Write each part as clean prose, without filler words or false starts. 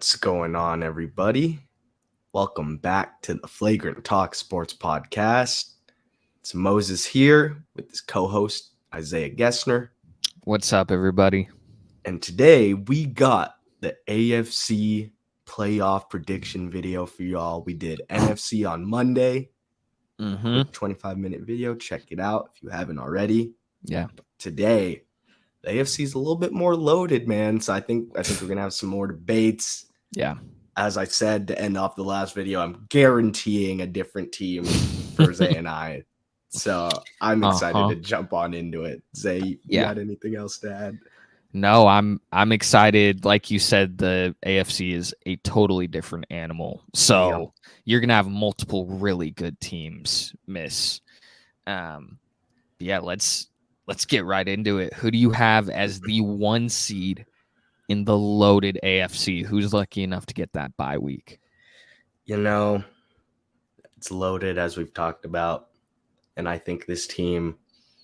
What's going on, everybody? Welcome back to the Flagrant Talk Sports Podcast. It's Moses here with his co-host, Isaiah Gessner. What's up, everybody? And today we got the AFC Playoff Prediction video for y'all. We did NFC on Monday. Quick 25-minute video. Check it out if you haven't already. Yeah. Today, the AFC is a little bit more loaded, man. So I think we're gonna have some more debates. Yeah. As I said to end off the last video, I'm guaranteeing a different team for Zay and I. So I'm excited to jump on into it. Zay, you got anything else to add? No, I'm excited. Like you said, the AFC is a totally different animal. So you're gonna have multiple really good teams miss. Yeah, let's get right into it. Who do you have as the 1 seed in the loaded AFC? Who's lucky enough to get that bye week? You know, it's loaded, as we've talked about, and I think this team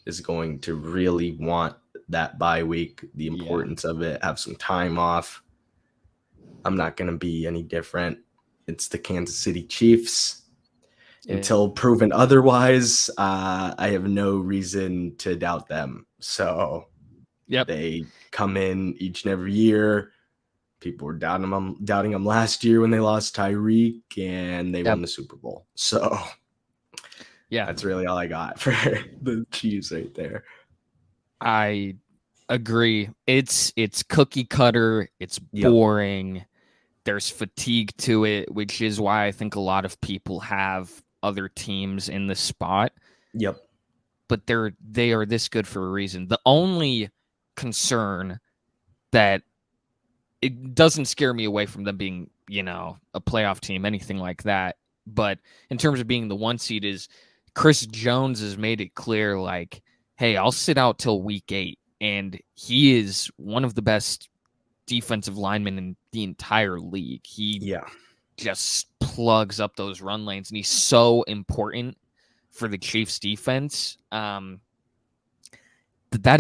is going to really want that bye week, the importance of it, have some time off. I'm not going to be any different. It's the Kansas City Chiefs. Until proven otherwise, I have no reason to doubt them. So they come in each and every year. People were doubting them last year when they lost Tyreek, and they won the Super Bowl. So that's really all I got for the Chiefs right there. I agree. It's cookie cutter. It's boring. There's fatigue to it, which is why I think a lot of people have other teams in the spot. But they are this good for a reason. The only concern that it doesn't scare me away from them being, a playoff team, anything like that. But in terms of being the 1 seed is Chris Jones has made it clear, like, hey, I'll sit out till week 8. And he is one of the best defensive linemen in the entire league. He just plugs up those run lanes, and he's so important for the Chiefs defense. That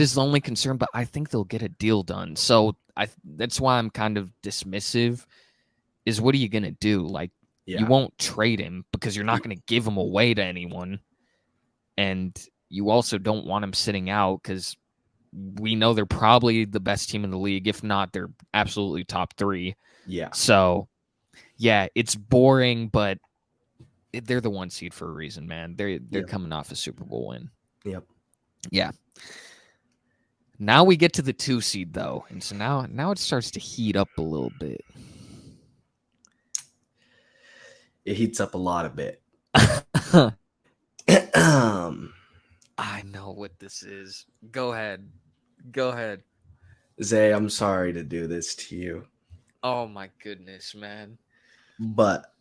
is the only concern, but I think they'll get a deal done. So that's why I'm kind of dismissive, is what are you going to do? Like, you won't trade him because you're not going to give him away to anyone. And you also don't want him sitting out because we know they're probably the best team in the league. If not, they're absolutely top 3. So it's boring, but they're the 1 seed for a reason, man. They're coming off a Super Bowl win. Yeah. Now we get to the 2 seed, though. And so now it starts to heat up a little bit. It heats up a lot of bit. I know what this is. Go ahead. Zay, I'm sorry to do this to you. Oh, my goodness, man. But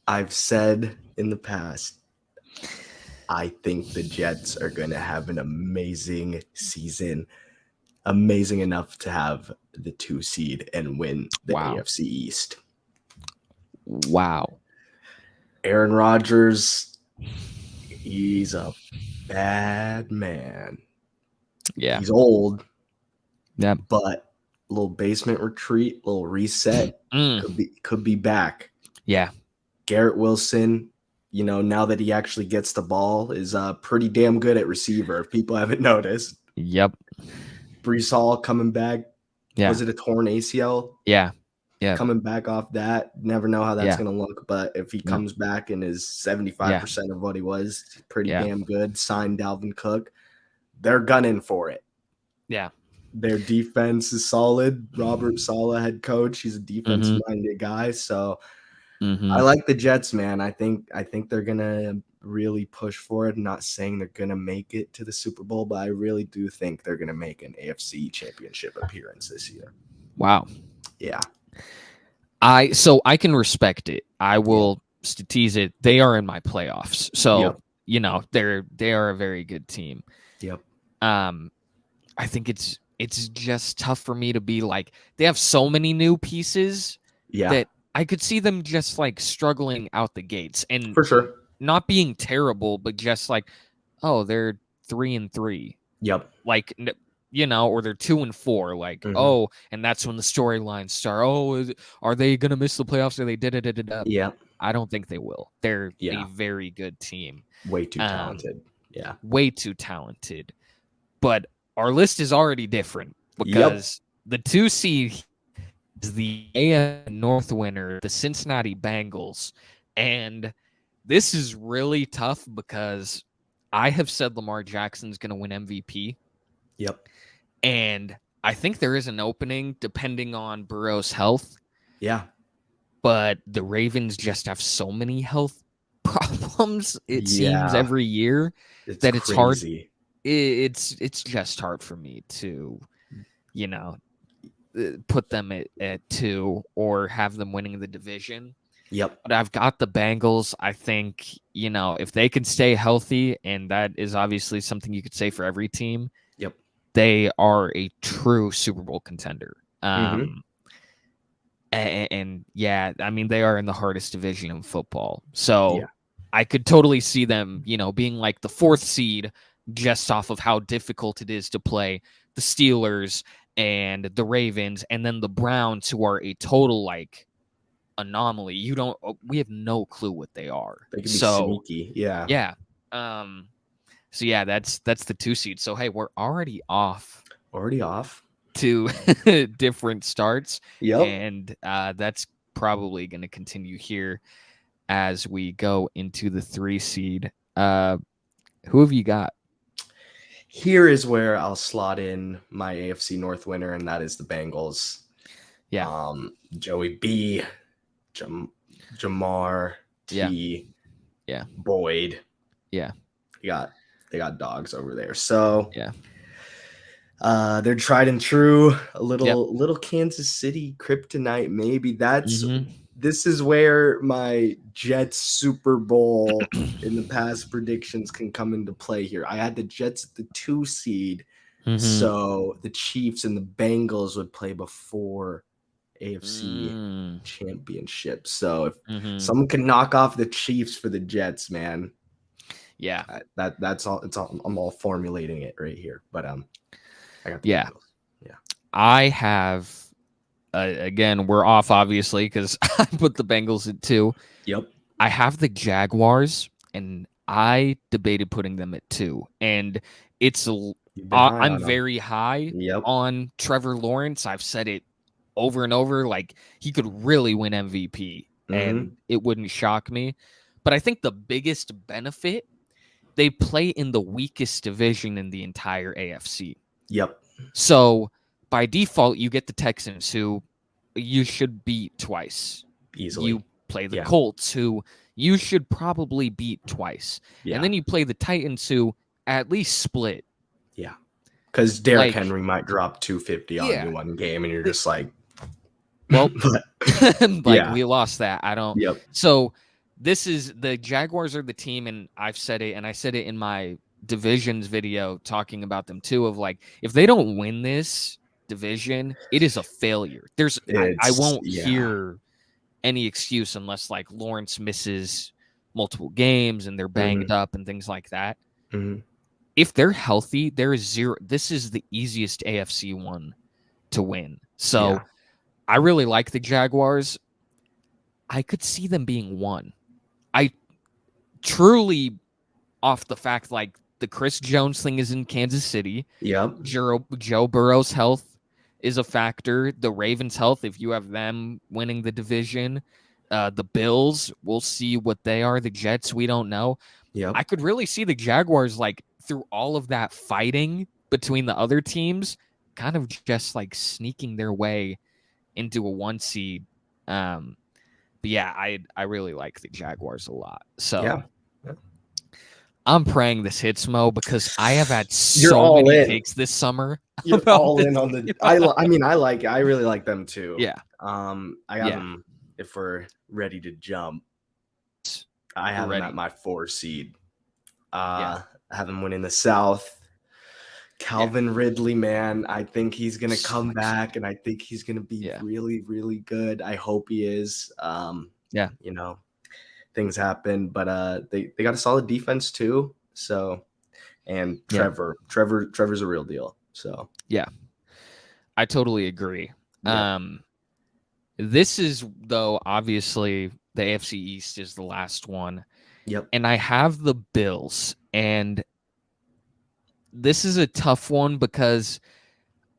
I've said in the past, I think the Jets are going to have an amazing season. Amazing enough to have the 2 seed and win the AFC East. Wow. Aaron Rodgers, he's a bad man. Yeah. He's old. Yeah. But a little basement retreat, little reset, could be back. Yeah. Garrett Wilson, now that he actually gets the ball, is pretty damn good at receiver, if people haven't noticed. Yep. Brees Hall coming back. Yeah. Was it a torn ACL? Yeah. Coming back off that. Never know how that's going to look, but if he comes back and is 75% of what he was, pretty damn good. Signed Dalvin Cook. They're gunning for it. Yeah. Their defense is solid. Robert Saleh, head coach. He's a defensive-minded guy, so I like the Jets, man. I think they're gonna really push for it. I'm not saying they're gonna make it to the Super Bowl, but I really do think they're gonna make an AFC Championship appearance this year. Wow. Yeah. So I can respect it. I will tease it. They are in my playoffs, so they are a very good team. I think it's just tough for me to be like, they have so many new pieces that I could see them just like struggling out the gates, and for sure not being terrible, but just like, oh, they're 3-3. Yep. Like or they're 2-4, like, oh, and that's when the storylines start. Oh, are they gonna miss the playoffs? Or they did it? Yeah. I don't think they will. They're a Yeah. very good team. Way too talented. Yeah. Way too talented. But our list is already different because the 2 seed is the AFC North winner, the Cincinnati Bengals. And this is really tough because I have said Lamar Jackson's going to win MVP. Yep. And I think there is an opening depending on Burrow's health. Yeah. But the Ravens just have so many health problems, it seems, every year that it's hard. It's just hard for me to, put them at 2 or have them winning the division. Yep. But I've got the Bengals. I think, if they can stay healthy, and that is obviously something you could say for every team. Yep. They are a true Super Bowl contender. And yeah, I mean, they are in the hardest division in football. So I could totally see them, being like the 4th seed just off of how difficult it is to play the Steelers and the Ravens and then the Browns, who are a total like anomaly. We have no clue what they are. They can be sneaky. Yeah. Yeah. So yeah, that's the 2 seed. So hey, we're already off. To different starts. Yep. And that's probably going to continue here as we go into the 3 seed. Who have you got? Here is where I'll slot in my AFC North winner, and that is the Bengals. Yeah. Joey B, Jamar T, Boyd. Yeah. They got dogs over there. So yeah. They're tried and true. A little Kansas City kryptonite, maybe. This is where my Jets Super Bowl in the past predictions can come into play here. I had the Jets at the 2 seed, so the Chiefs and the Bengals would play before AFC Championship. So if someone can knock off the Chiefs for the Jets, man, that's all. I'm all formulating it right here, but I got the Bengals. Yeah, I have. Again, we're off, obviously, because I put the Bengals at 2. Yep. I have the Jaguars, and I debated putting them at 2. And I'm very high on Trevor Lawrence. I've said it over and over. Like, he could really win MVP, and it wouldn't shock me. But I think the biggest benefit, they play in the weakest division in the entire AFC. Yep. So by default, you get the Texans, who you should beat twice. Easily. You play the Colts, who you should probably beat twice. Yeah. And then you play the Titans, who at least split. Yeah. Because Derrick Henry might drop 250 on you one game, and you're just like, well, we lost that. I don't. Yep. So the Jaguars are the team, and I've said it, and I said it in my divisions video talking about them too, of like, if they don't win this division, it is a failure. I won't hear any excuse unless like Lawrence misses multiple games and they're banged up and things like that. If they're healthy, there is zero. This is the easiest AFC one to win. So I really like the Jaguars. I could see them being 1. I truly, off the fact, like, the Chris Jones thing is in Kansas City. Yep. Joe Burrow's health is a factor. The Ravens' health, if you have them winning the division. The Bills, we'll see what they are. The Jets, we don't know. Yep. I could really see the Jaguars, like, through all of that fighting between the other teams, kind of just, like, sneaking their way into a 1 seed. But yeah, I really like the Jaguars a lot. So I'm praying this hits, Mo, because I have had so many takes this summer. You're all in on the. I really like them too. Yeah. I got them. If we're ready to jump, I have them at my 4 seed. I have them winning the South. Calvin Ridley, man, I think he's gonna come back, and I think he's gonna be really, really good. I hope he is. You know, things happen, but they got a solid defense too. So, and Trevor's a real deal. So Yeah, I totally agree. Yep. This is, though, obviously the AFC East is the last one. Yep. And I have the Bills. And this is a tough one because,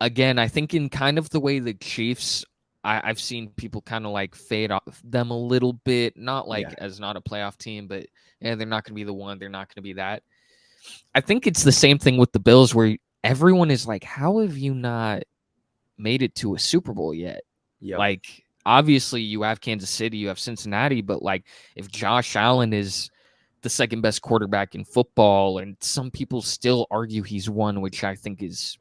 again, I think in kind of the way the Chiefs, I've seen people kind of like fade off them a little bit, not like as not a playoff team, but they're not going to be the one. They're not going to be that. I think it's the same thing with the Bills where everyone is like, how have you not made it to a Super Bowl yet? Yep. Like, obviously you have Kansas City, you have Cincinnati, but like if Josh Allen is the second best quarterback in football, and some people still argue he's one, which I think is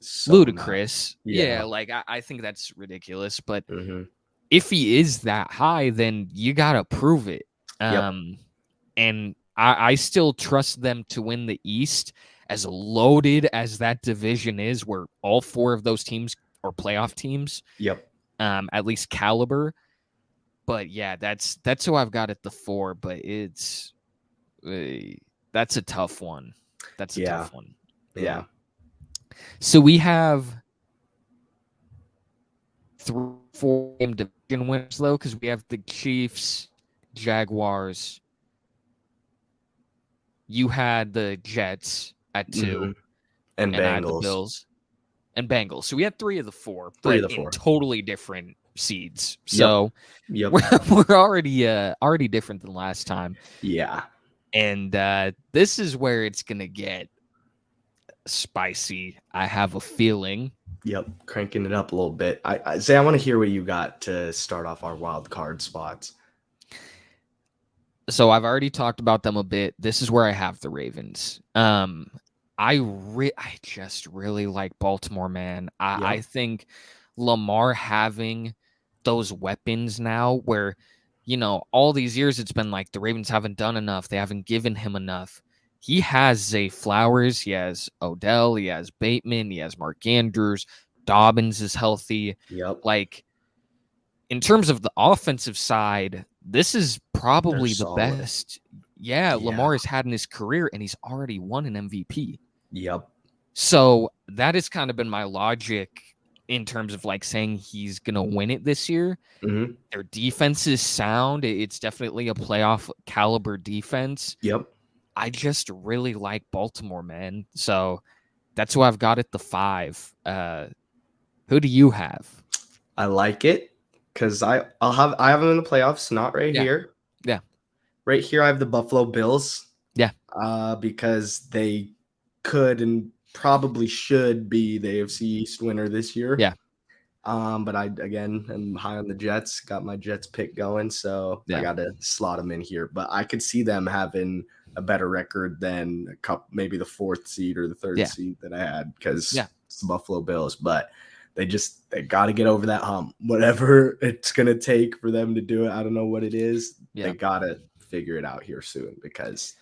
so ludicrous. Yeah. Like I think that's ridiculous. But Mm-hmm. if he is that high, then you gotta prove it. And I still trust them to win the East, as loaded as that division is, where all four of those teams are playoff teams. Yep. At least caliber. But yeah, that's who I've got at the 4. But it's that's a tough one. That's a tough one. Yeah. So we have 3-4 game division winners though, because we have the Chiefs, Jaguars. You had the Jets at 2, Mm-hmm. And I had the Bengals. Bills and Bengals. So we had 3 of the 4, Three but of the 4. in totally different seeds. So Yep. we're already different than last time. Yeah. And this is where it's gonna get spicy. I have a feeling. Yep, cranking it up a little bit. I want to hear what you got to start off our wild card spots. So I've already talked about them a bit. This is where I have the Ravens. I just really like Baltimore, man. I think Lamar having those weapons now, where, you know, all these years it's been like the Ravens haven't done enough. They haven't given him enough. He has Zay Flowers. He has Odell. He has Bateman. He has Mark Andrews. Dobbins is healthy. Yep. Like, in terms of the offensive side, this is probably the best. Yeah, Lamar has had in his career, and he's already won an MVP. Yep. So that has kind of been my logic in terms of like saying he's going to win it this year. Mm-hmm. Their defense is sound. It's definitely a playoff caliber defense. Yep. I just really like Baltimore, man. So that's who I've got at the 5. Who do you have? I like it because I have them in the playoffs, not right here. Yeah. Right here I have the Buffalo Bills. Yeah. Because they could and probably should be the AFC East winner this year. Yeah. But I, again, am high on the Jets. Got my Jets pick going, so I got to slot them in here. But I could see them having a better record than maybe the 4th seed or the 3rd seed that I had, because it's the Buffalo Bills. But they got to get over that hump. Whatever it's going to take for them to do it, I don't know what it is. They got to figure it out here soon, because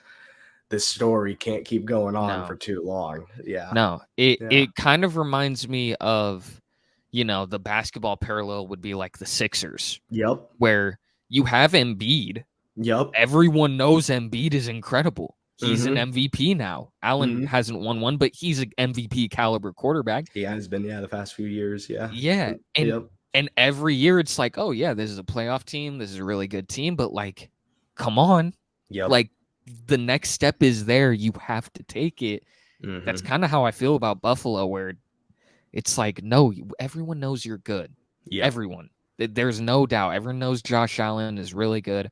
this story can't keep going on for too long. Yeah. No, it kind of reminds me of, you know, the basketball parallel would be like the Sixers. Yep. Where you have Embiid. Yep. Everyone knows Embiid is incredible. He's an MVP now. Allen hasn't won one, but he's an MVP caliber quarterback. He has been, the past few years. Yeah. Yeah. And every year it's like, oh yeah, this is a playoff team. This is a really good team, but like, come on. Yep. Like, the next step is there. You have to take it. That's kind of how I feel about Buffalo, where it's like, no, everyone knows you're good. Yep. Everyone. There's no doubt. Everyone knows Josh Allen is really good.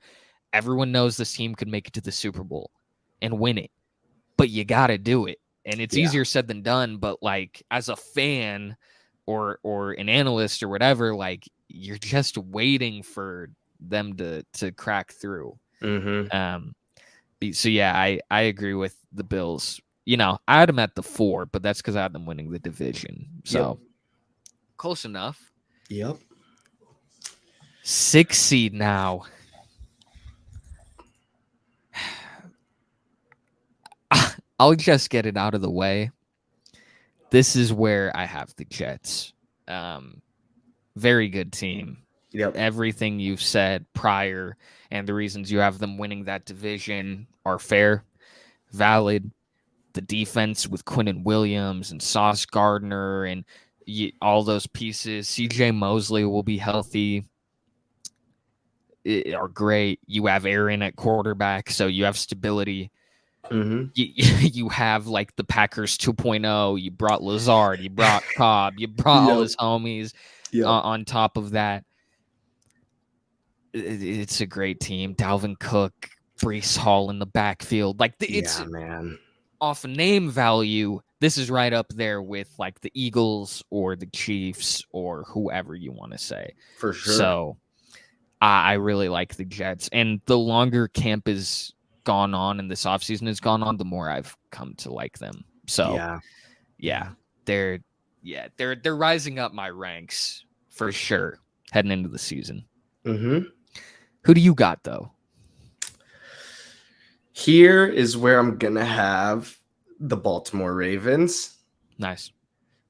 Everyone knows this team could make it to the Super Bowl and win it. But you got to do it. And it's easier said than done. But like, as a fan or an analyst or whatever, like, you're just waiting for them to crack through. So yeah, I agree with the Bills. You know, I had them at the 4, but that's because I had them winning the division. So close enough. Yep. 6 seed now. I'll just get it out of the way. This is where I have the Jets. Very good team. Yep. Everything you've said prior and the reasons you have them winning that division are fair, valid. the defense with Quinnen Williams and Sauce Gardner and all those pieces. CJ Mosley will be healthy. Are great. You have Aaron at quarterback, so you have stability. Mm-hmm. You have like the Packers 2.0. You brought Lazard, you brought Cobb, you brought all his homies on top of that. It's a great team. Dalvin Cook, Breece Hall in the backfield. Like it's man. Off name value, this is right up there with like the Eagles or the Chiefs or whoever you want to say. For sure. So I really like the Jets. And the longer camp is gone on and this offseason has gone on, the more I've come to like them. So they're rising up my ranks for sure heading into the season. Mm-hmm. Who do you got though? Here is where I'm gonna have the Baltimore Ravens. Nice.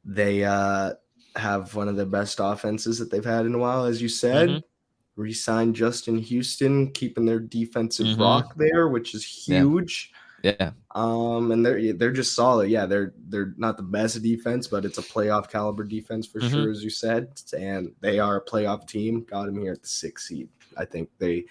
They have one of the best offenses that they've had in a while, as you said. Mm-hmm. Re-signed Justin Houston, keeping their defensive rock there, which is huge. Yeah. And they're just solid. Yeah, they're not the best defense, but it's a playoff caliber defense for sure, as you said. And they are a playoff team. Got them here at the 6th seed. I think they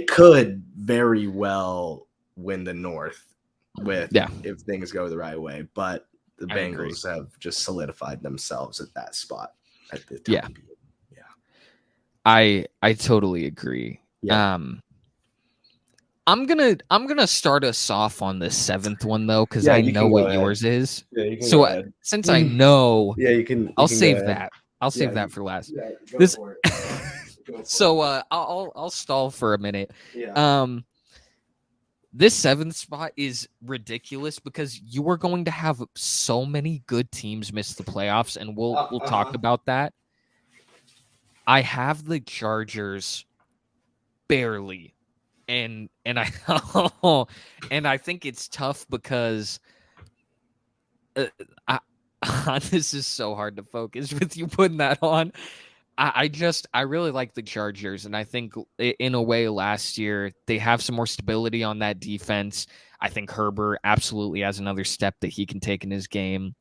could very well win the North if things go the right way. But the Bengals have just solidified themselves at that spot at the top. I totally agree. Yeah. I'm gonna start us off on the 7th one though, because I know what yours is. Yeah, you can so go ahead. Since I know, you can. I'll save that. I'll save that for last. Yeah, go for it. So I'll stall for a minute. Yeah. This 7th spot is ridiculous because you are going to have so many good teams miss the playoffs, and we'll talk about that. I have the Chargers barely, and I and I think it's tough because this is so hard to focus with you putting that on. I really like the Chargers, and I think in a way last year they have some more stability on that defense. I think Herbert absolutely has another step that he can take in his game.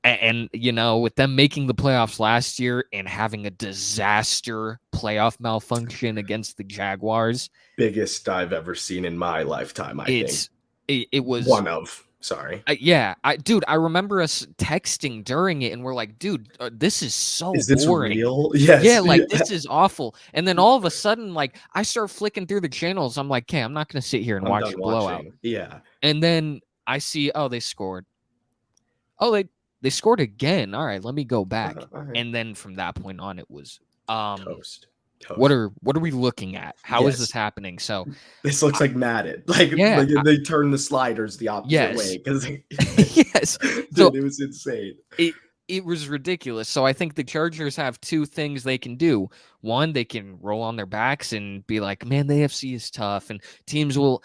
And with them making the playoffs last year and having a disaster playoff malfunction against the Jaguars. Biggest I've ever seen in my lifetime, I think. It was one of. Sorry. I remember us texting during it, and we're like, dude, this is so is this boring. Real? Yes. Yeah, this is awful. And then all of a sudden, I start flicking through the channels. I'm like, okay, I'm not going to sit here and watch a blowout. Yeah. And then I see, they scored. Oh, they scored again. All right, let me go back. Right. And then from that point on, it was toast. What are we looking at? How is this happening? So this looks like Madden. They turn the sliders the opposite way because so it was insane. It was ridiculous. So I think the Chargers have two things they can do. One, they can roll on their backs and be like, man, the AFC is tough, and fans will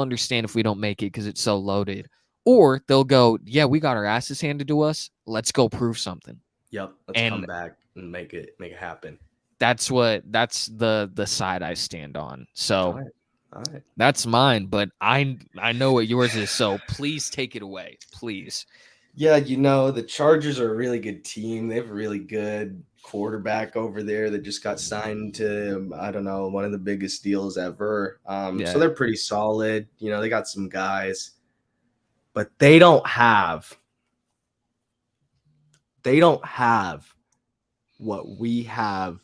understand if we don't make it because it's so loaded. Or they'll go, yeah, we got our asses handed to us. Let's go prove something. Yep. Let's come back and make it happen. That's the side I stand on. So all right. That's mine, but I know what yours is. So please take it away, please. Yeah, the Chargers are a really good team. They have a really good quarterback over there that just got signed to, I don't know, one of the biggest deals ever. So they're pretty solid. They got some guys, but they don't have what we have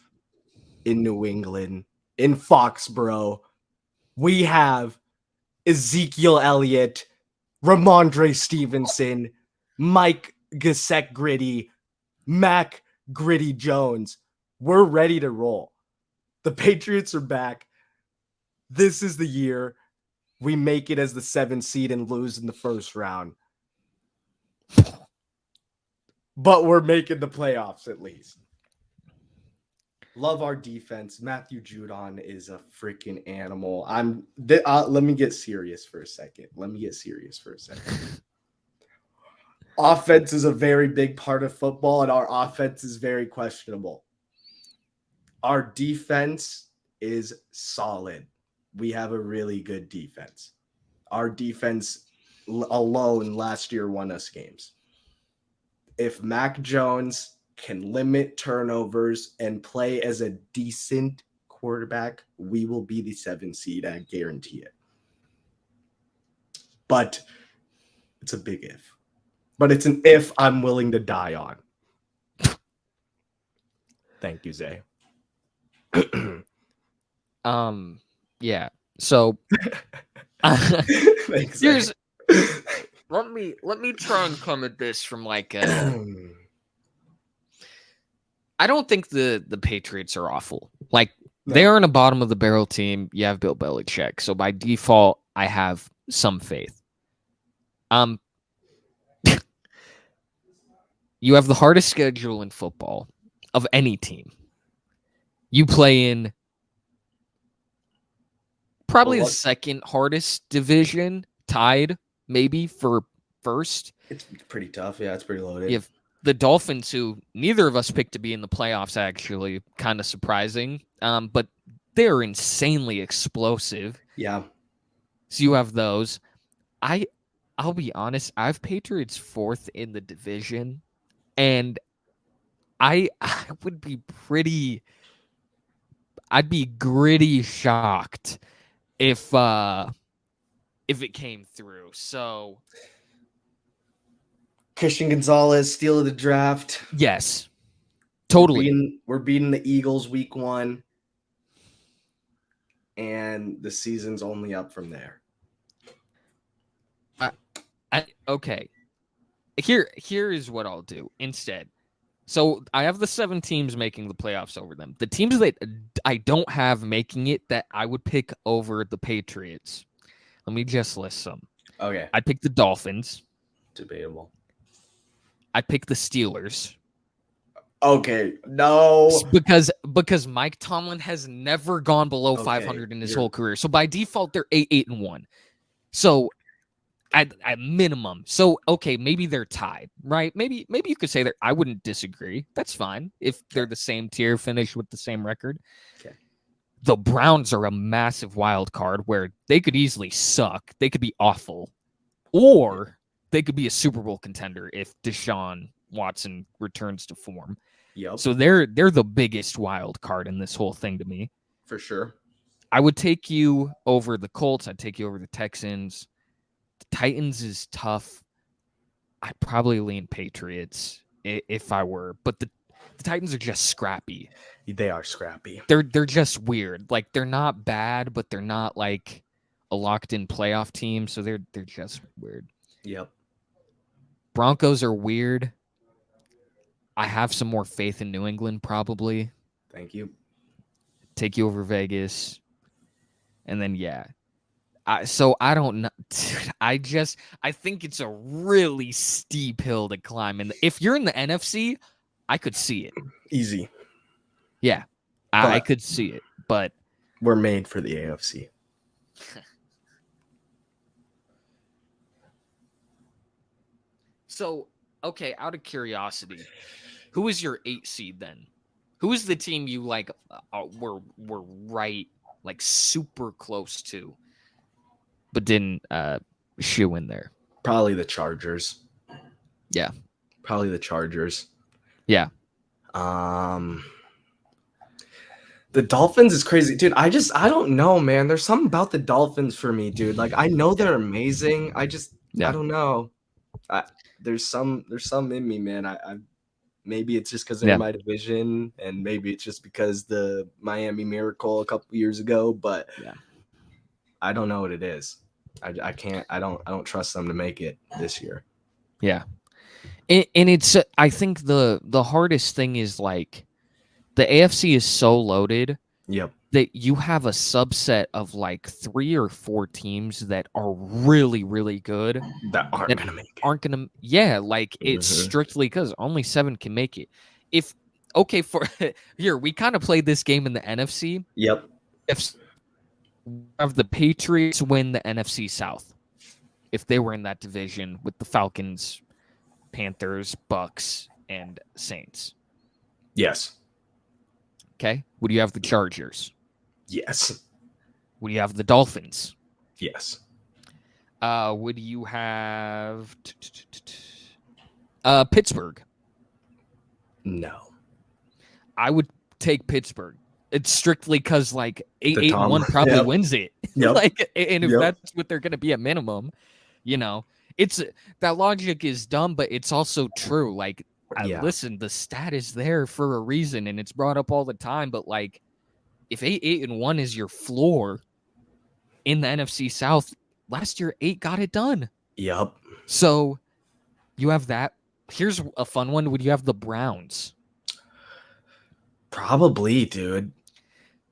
in New England, in Foxborough. We have Ezekiel Elliott, Ramondre Stevenson, Mike Gesicki, Mac Gritty Jones. We're ready to roll. The Patriots are back. This is the year we make it as the 7th seed and lose in the first round. But we're making the playoffs at least. Love our defense. Matthew Judon is a freaking animal. Let me get serious for a second. Offense is a very big part of football, and our offense is very questionable. Our defense is solid. We have a really good defense. Our defense alone last year won us games. If Mac Jones can limit turnovers and play as a decent quarterback, we will be the 7th seed. I guarantee it. But it's a big if. But it's an if I'm willing to die on. Thank you, Zay. Yeah. So Thanks, here's let me try and come at this from like I don't think the Patriots are awful. Like they aren't a bottom of the barrel team. You have Bill Belichick, so by default, I have some faith. You have the hardest schedule in football of any team. You play in probably the second hardest division, tied maybe for first. It's pretty tough. Yeah, it's pretty loaded. You have the Dolphins, who neither of us picked to be in the playoffs, actually, kind of surprising. But they're insanely explosive. Yeah. So you have those. I'll be honest, I have Patriots 4th in the division, and I would be I'd be gritty shocked if it came through. So Christian Gonzalez, steal of the draft. Yes. Totally. We're beating the Eagles week 1. And the season's only up from there. Okay. Here is what I'll do instead. So I have the 7 teams making the playoffs over them. The teams that I don't have making it that I would pick over the Patriots. Let me just list some. Okay. I'd pick the Dolphins. Debatable. I'd pick the Steelers. Okay. No. Because Mike Tomlin has never gone below 500 in his whole career. So by default, they're 8-1. So at minimum. So, okay, maybe they're tied, right? Maybe you could say that. I wouldn't disagree. That's fine if they're the same tier, finish with the same record. Okay. The Browns are a massive wild card where they could easily suck. They could be awful. Or they could be a Super Bowl contender if Deshaun Watson returns to form. Yep. So they're the biggest wild card in this whole thing to me. For sure. I would take you over the Colts. I'd take you over the Texans. The Titans is tough. I'd probably lean Patriots if I were, but the Titans are just scrappy. They are scrappy. They're just weird. Like they're not bad, but they're not like a locked-in playoff team, so they're just weird. Yep. Broncos are weird. I have some more faith in New England, probably. Thank you. Take you over Vegas. And then, yeah. So I don't know. I think it's a really steep hill to climb. And if you're in the NFC, I could see it. Easy. Yeah. I could see it. But we're made for the AFC. So, okay, out of curiosity, who is your 8 seed then? Who is the team you like were right, like super close to, but didn't shoe in there? Probably the Chargers. Yeah. Probably the Chargers. Yeah. The Dolphins is crazy, dude. I don't know, man. There's something about the Dolphins for me, dude. Like I know they're amazing. I don't know. There's some in me, man. I maybe it's just because they're in my division, and maybe it's just because the Miami Miracle a couple years ago. But I don't know what it is. I can't. I don't trust them to make it this year. Yeah, and it's. I think the hardest thing is like the AFC is so loaded. Yep. That you have a subset of like 3 or 4 teams that are really, really good that aren't going to make it. Aren't going to, it's strictly because only 7 can make it. For here, we kind of played this game in the NFC. Yep. If the Patriots win the NFC South, if they were in that division with the Falcons, Panthers, Bucks, and Saints. Yes. Okay. Would you have the Chargers? Yes. Would you have the Dolphins? Yes. Would you have Pittsburgh? No. I would take Pittsburgh. It's strictly because like The 8-1 probably Yep. wins it. Yep. Like, and if Yep. that's what they're gonna be at minimum, it's that logic is dumb, but it's also true. Like, Yeah. listen, the stat is there for a reason, and it's brought up all the time. But like, if 8-1 is your floor in the NFC South, last year 8 got it done. Yep. So you have that. Here's a fun one. Would you have the Browns? Probably, dude.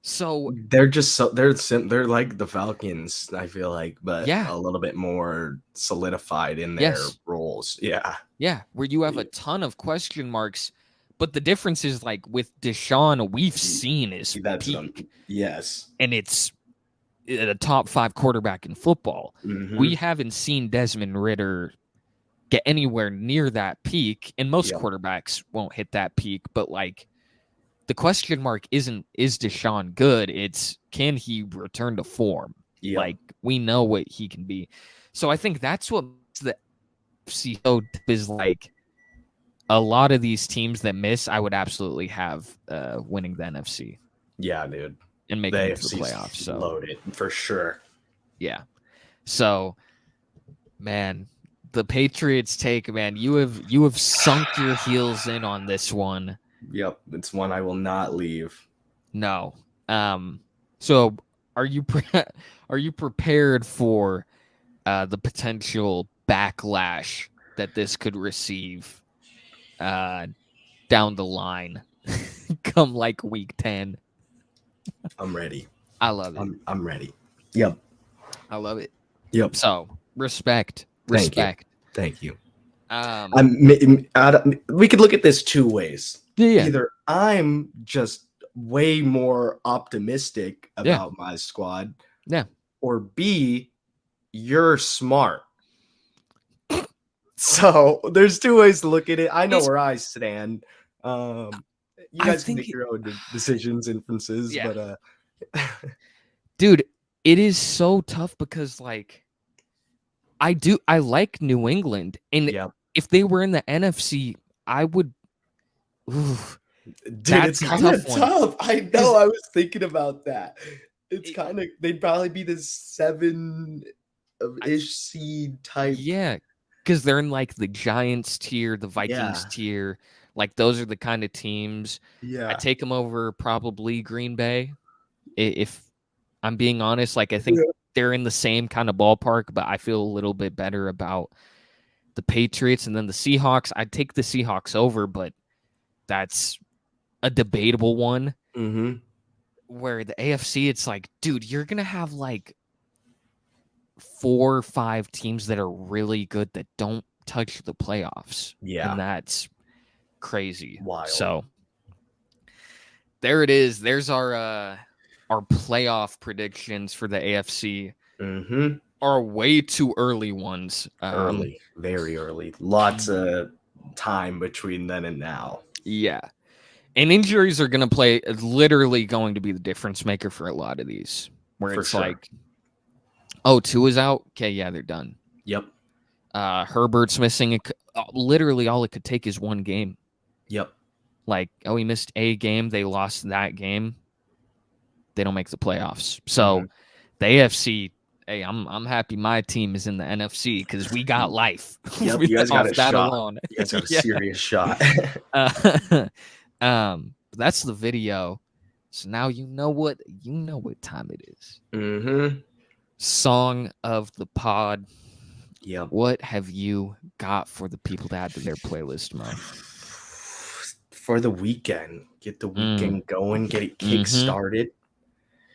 So they're just they're like the Falcons, I feel like, but yeah, a little bit more solidified in their roles. Yeah, where you have a ton of question marks, but the difference is like with Deshaun, we've seen his peak. Yes, and it's a top 5 quarterback in football. Mm-hmm. We haven't seen Desmond Ridder get anywhere near that peak, and most quarterbacks won't hit that peak, but like, the question mark isn't, is Deshaun good? It's, can he return to form? Yep. Like, we know what he can be. So I think that's what makes the AFC so deep, is like, a lot of these teams that miss, I would absolutely have winning the NFC. Yeah, dude. And making it to the playoffs. So loaded for sure. Yeah. So, man, the Patriots take, man, you have sunk your heels in on this one. Yep, it's one I will not leave. No. So are you prepared for the potential backlash that this could receive down the line come like week 10? I'm ready. I love it. I'm ready. Yep. I love it. Yep. So respect. Thank you. Um, we could look at this two ways. Yeah. Either I'm just way more optimistic about my squad. Yeah. Or B, you're smart. So there's two ways to look at it. I know where I stand. You guys can make your own decisions, inferences, but dude, it is so tough because like I like New England, and if they were in the NFC, I would. Oof, dude, it's kind of tough. I know. I was thinking about that. It's kind of, they'd probably be the 7-ish seed type. Yeah, because they're in like the Giants tier, the Vikings tier. Like, those are the kind of teams. Yeah, I take them over probably Green Bay, if I'm being honest. Like, I think they're in the same kind of ballpark, but I feel a little bit better about the Patriots. And then the Seahawks, I'd take the Seahawks over, but that's a debatable one. Mm-hmm. Where the AFC, it's like, dude, you're going to have like 4 or 5 teams that are really good that don't touch the playoffs. Yeah. And that's crazy. Wild. So there it is. There's our playoff predictions for the AFC. Mm-hmm. Are way too early ones. Early, very early. Lots of time between then and now. Yeah. And injuries are going to literally going to be the difference maker for a lot of these. Where it's like, oh, 2 is out? Okay, yeah, they're done. Yep. Herbert's missing. Literally all it could take is 1 game. Yep. Like, oh, he missed a game. They lost that game. They don't make the playoffs. So the AFC, hey, I'm happy my team is in the NFC because we got life. Yep, you guys got a shot. Alone. You guys got a serious shot. That's the video. So now you know what time it is. Mm-hmm. Song of the pod. Yep. What have you got for the people to add to their playlist, Mo? For the weekend, get the weekend going, get it kick-started.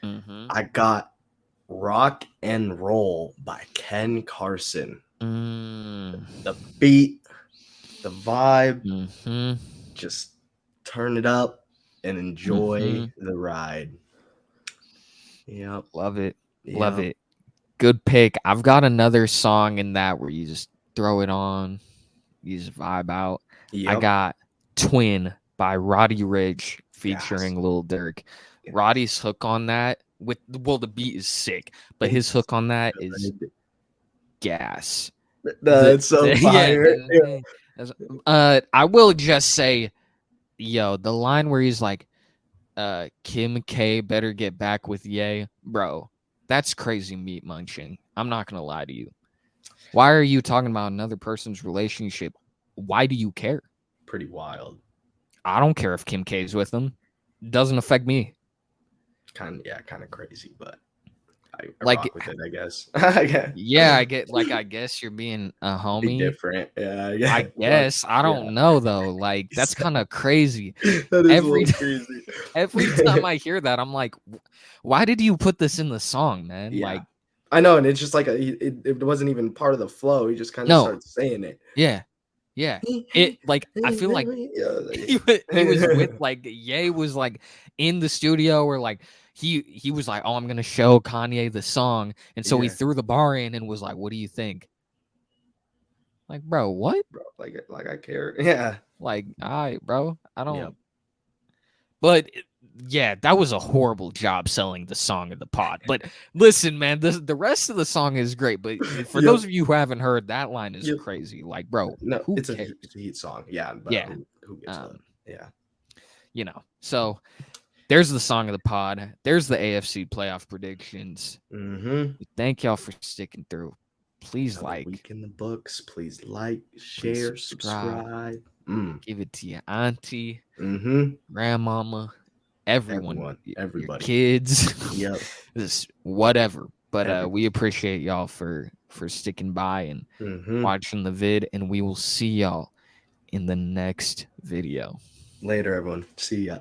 Mm-hmm. I got Rock and Roll by Ken Carson. The beat, the vibe, just turn it up and enjoy the ride. Yep. Love it. Love it. Good pick. I've got another song in that where you just throw it on, you just vibe out. I got Twin by Roddy Ricch featuring Lil Durk. Roddy's hook on that the beat is sick, but his hook on that is gas. That's so fire. I will just say, yo, the line where he's like, Kim K better get back with Ye, bro. That's crazy meat munching. I'm not gonna lie to you. Why are you talking about another person's relationship? Why do you care? Pretty wild. I don't care if Kim K's with them. Doesn't affect me. Kind of crazy, but I like rock with it, I guess. Yeah, I guess you're being a homie. Be different. Yeah, I guess. I don't know though. Like, that's kind of crazy. That is a little crazy. Every time I hear that, I'm like, why did you put this in the song, man? Yeah. Like, I know, and it's just like it wasn't even part of the flow. He just kind of started saying it. Yeah. It, like, I feel like he was with, like, Ye was like in the studio, or like he was like, oh, I'm gonna show Kanye the song, and so he threw the bar in and was like, what do you think? Like, bro, what? Bro, like I care. Yeah. Like, all right, bro. I don't. Yep. But yeah, that was a horrible job selling the song of the pod. But listen, man, the rest of the song is great. But for those of you who haven't heard, that line is crazy. Like, bro, no, who it's cares? a heat song. Yeah, but yeah. Who gets it? Yeah. You know, so there's the song of the pod. There's the AFC playoff predictions. Thank y'all for sticking through. Please like. Week in the books. Please like, share, subscribe. Give it to your auntie, grandmama, everyone, everybody, your kids, this whatever. But we appreciate y'all for sticking by and watching the vid, and we will see y'all in the next video. Later, everyone. See ya.